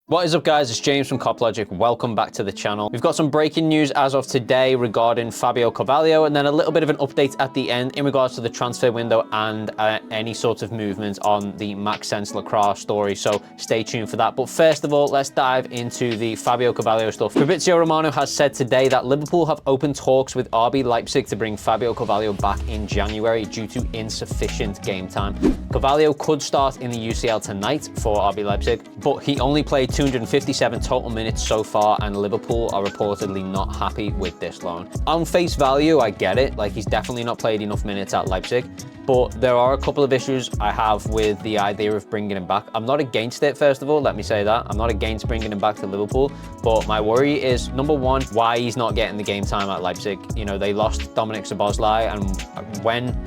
What is up, guys? It's James from Cop Logic. Welcome back to the channel. We've got some breaking news as of today regarding Fabio Carvalho, and then a little bit of an update at the end in regards to the transfer window and any sort of movement on the Maxence Lacroix story. So stay tuned for that. But first of all, let's dive into the Fabio Carvalho stuff. Fabrizio Romano has said today that Liverpool have opened talks with RB Leipzig to bring Fabio Carvalho back in January due to insufficient game time. Carvalho could start in the UCL tonight for RB Leipzig, but he only played 257 total minutes so far, and Liverpool are reportedly not happy with this loan. On face value, I get it. Like, he's definitely not played enough minutes at Leipzig, but there are a couple of issues I have with the idea of bringing him back. I'm not against it, first of all, let me say that. I'm not against bringing him back to Liverpool, but my worry is, number one, why he's not getting the game time at Leipzig. You know, they lost Dominic Szoboszlai, and when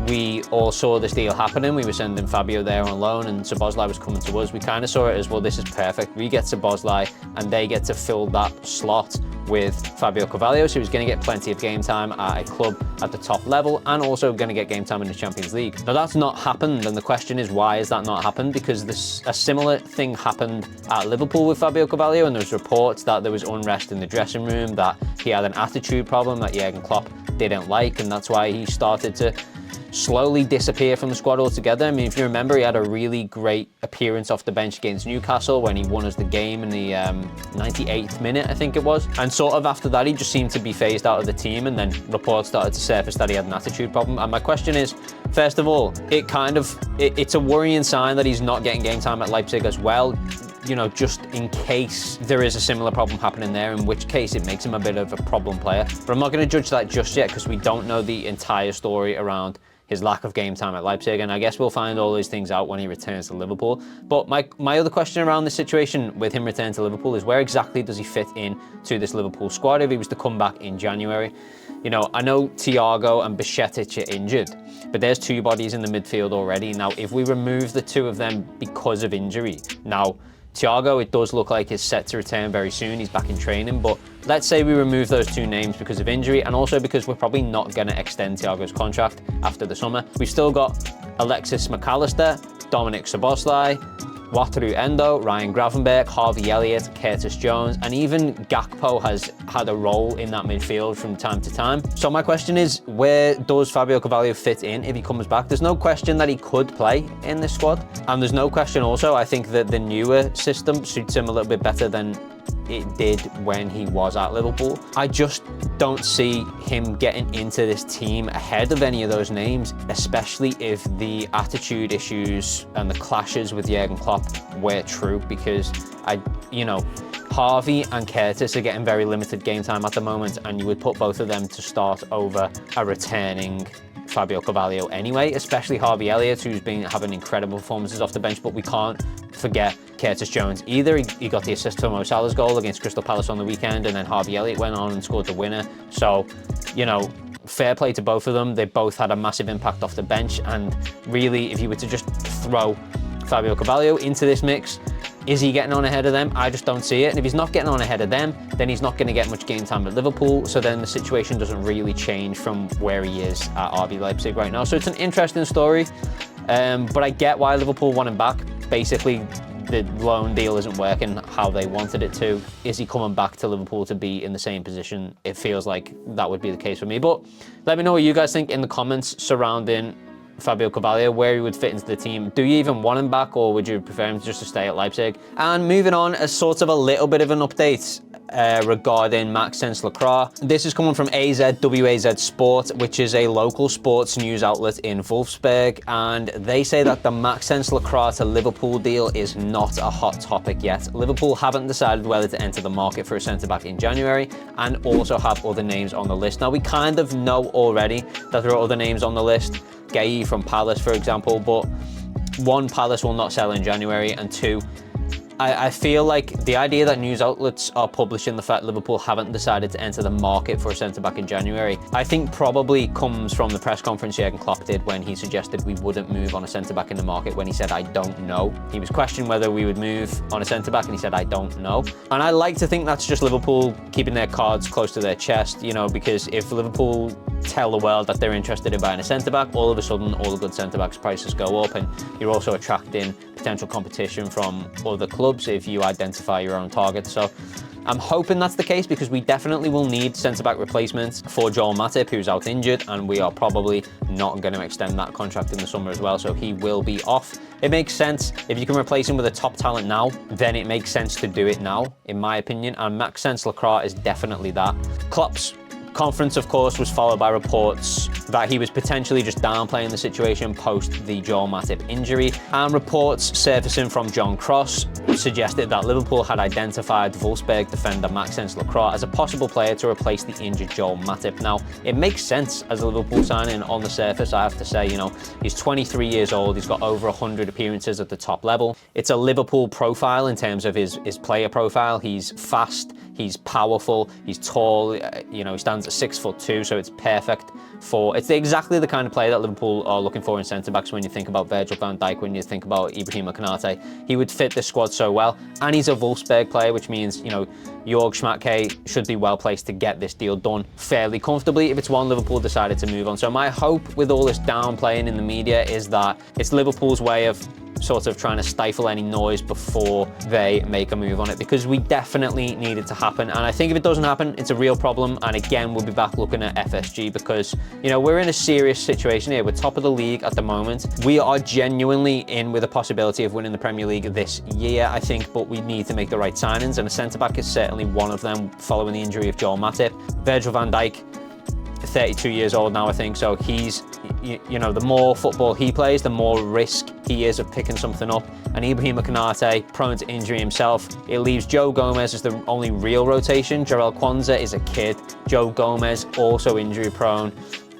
we all saw this deal happening, we were sending Fabio there on loan and Szoboszlai was coming to us. We kind of saw it as, well, this is perfect. We get Szoboszlai and they get to fill that slot with Fabio Carvalho, so he's going to get plenty of game time at a club at the top level and also going to get game time in the Champions League. Now, that's not happened, and the question is, why has that not happened? Because a similar thing happened at Liverpool with Fabio Carvalho, and there was reports that there was unrest in the dressing room, that he had an attitude problem that Jurgen Klopp didn't like, and that's why he started to slowly disappear from the squad altogether. I mean, if you remember, he had a really great appearance off the bench against Newcastle when he won us the game in the 98th minute, I think it was. And sort of after that, he just seemed to be phased out of the team, and then reports started to surface that he had an attitude problem. And my question is, first of all, it's a worrying sign that he's not getting game time at Leipzig as well. You know, just in case there is a similar problem happening there, in which case it makes him a bit of a problem player. But I'm not going to judge that just yet because we don't know the entire story around his lack of game time at Leipzig, and I guess we'll find all these things out when he returns to Liverpool. But my other question around this situation with him returning to Liverpool is, where exactly does he fit in to this Liverpool squad if he was to come back in January? You know, I know Thiago and Bajcetic are injured, but there's two bodies in the midfield already. Now, if we remove the two of them because of injury, now, Thiago, it does look like, is set to return very soon. He's back in training, but let's say we remove those two names because of injury, and also because we're probably not going to extend Thiago's contract after the summer. We've still got Alexis McAllister, Dominic Szoboszlai, Wataru Endo, Ryan Gravenberch, Harvey Elliott, Curtis Jones, and even Gakpo has had a role in that midfield from time to time. So my question is, where does Fabio Carvalho fit in if he comes back? There's no question that he could play in this squad, and there's no question also, I think that the newer system suits him a little bit better than it did when he was at Liverpool. I just don't see him getting into this team ahead of any of those names, especially if the attitude issues and the clashes with Jurgen Klopp were true, because Harvey and Curtis are getting very limited game time at the moment, and you would put both of them to start over a returning Fabio Carvalho anyway, especially Harvey Elliott, who's been having incredible performances off the bench, but we can't forget Curtis Jones either. He got the assist for Mo Salah's goal against Crystal Palace on the weekend, and then Harvey Elliott went on and scored the winner. So, you know, fair play to both of them. They both had a massive impact off the bench, and really, if you were to just throw Fabio Carvalho into this mix, is he getting on ahead of them? I just don't see it. And if he's not getting on ahead of them, then he's not going to get much game time at Liverpool. So then the situation doesn't really change from where he is at RB Leipzig right now. So it's an interesting story, but I get why Liverpool want him back. Basically, the loan deal isn't working how they wanted it to. Is he coming back to Liverpool to be in the same position? It feels like that would be the case for me. But let me know what you guys think in the comments surrounding Fabio Carvalho, where he would fit into the team. Do you even want him back, or would you prefer him just to stay at Leipzig? And moving on, as sort of a little bit of an update regarding Maxence Lacroix. This is coming from WAZ Sport, which is a local sports news outlet in Wolfsburg, and they say that the Maxence Lacroix to Liverpool deal is not a hot topic yet. Liverpool haven't decided whether to enter the market for a centre-back in January, and also have other names on the list. Now, we kind of know already that there are other names on the list, Guehi from Palace, for example, but one, Palace will not sell in January, and two, I feel like the idea that news outlets are publishing the fact Liverpool haven't decided to enter the market for a centre-back in January, I think probably comes from the press conference Jurgen Klopp did when he suggested we wouldn't move on a centre-back in the market, when he said, I don't know. He was questioned whether we would move on a centre-back, and he said, I don't know. And I like to think that's just Liverpool keeping their cards close to their chest, you know, because if Liverpool tell the world that they're interested in buying a centre-back, all of a sudden all the good centre-backs prices go up, and you're also attracting potential competition from other clubs. clubs if you identify your own target. So I'm hoping that's the case, because we definitely will need centre-back replacements for Joel Matip, who's out injured, and we are probably not going to extend that contract in the summer as well, so he will be off. It makes sense. If you can replace him with a top talent now, then it makes sense to do it now, in my opinion, and Maxence Lacroix is definitely that. Klopp's conference, of course, was followed by reports that he was potentially just downplaying the situation post the Joel Matip injury, and reports surfacing from John Cross suggested that Liverpool had identified Wolfsburg defender Maxence Lacroix as a possible player to replace the injured Joel Matip. Now, it makes sense as a Liverpool signing on the surface, I have to say. You know, he's 23 years old, he's got over 100 appearances at the top level. It's a Liverpool profile in terms of his player profile. He's fast, he's powerful, he's tall, you know, he stands at 6'2", so it's perfect for, it's exactly the kind of player that Liverpool are looking for in centre-backs. When you think about Virgil van Dijk, when you think about Ibrahim Konate, he would fit the squad so well. And he's a Wolfsburg player, which means, you know, Jörg Schmatke should be well placed to get this deal done fairly comfortably if it's one Liverpool decided to move on. So my hope with all this downplaying in the media is that it's Liverpool's way of sort of trying to stifle any noise before they make a move on it, because we definitely need it to happen. And I think if it doesn't happen, it's a real problem. And again, we'll be back looking at FSG, because, you know, we're in a serious situation here. We're top of the league at the moment. We are genuinely in with a possibility of winning the Premier League this year, I think, but we need to make the right signings, and a centre-back is certainly one of them following the injury of Joel Matip. Virgil van Dijk, 32 years old now, I think, so he's, you know, the more football he plays, the more risk he is of picking something up. And Ibrahim Konate, prone to injury himself. It leaves Joe Gomez as the only real rotation. Jarell Quansah is a kid. Joe Gomez, also injury prone.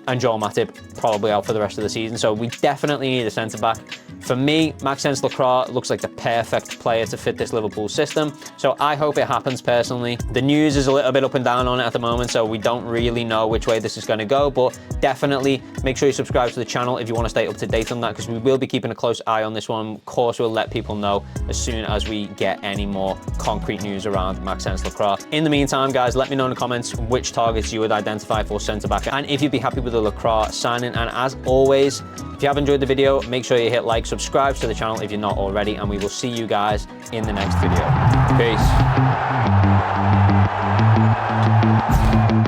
And Joel Matip probably out for the rest of the season. So we definitely need a centre-back. For me, Maxence Lacroix looks like the perfect player to fit this Liverpool system. So I hope it happens personally. The news is a little bit up and down on it at the moment, so we don't really know which way this is going to go, but definitely make sure you subscribe to the channel if you want to stay up to date on that, because we will be keeping a close eye on this one. Of course, we'll let people know as soon as we get any more concrete news around Maxence Lacroix. In the meantime, guys, let me know in the comments which targets you would identify for centre-back, and if you'd be happy with the Lacroix signing. And as always, if you have enjoyed the video, make sure you hit like, subscribe to the channel if you're not already, and we will see you guys in the next video. Peace.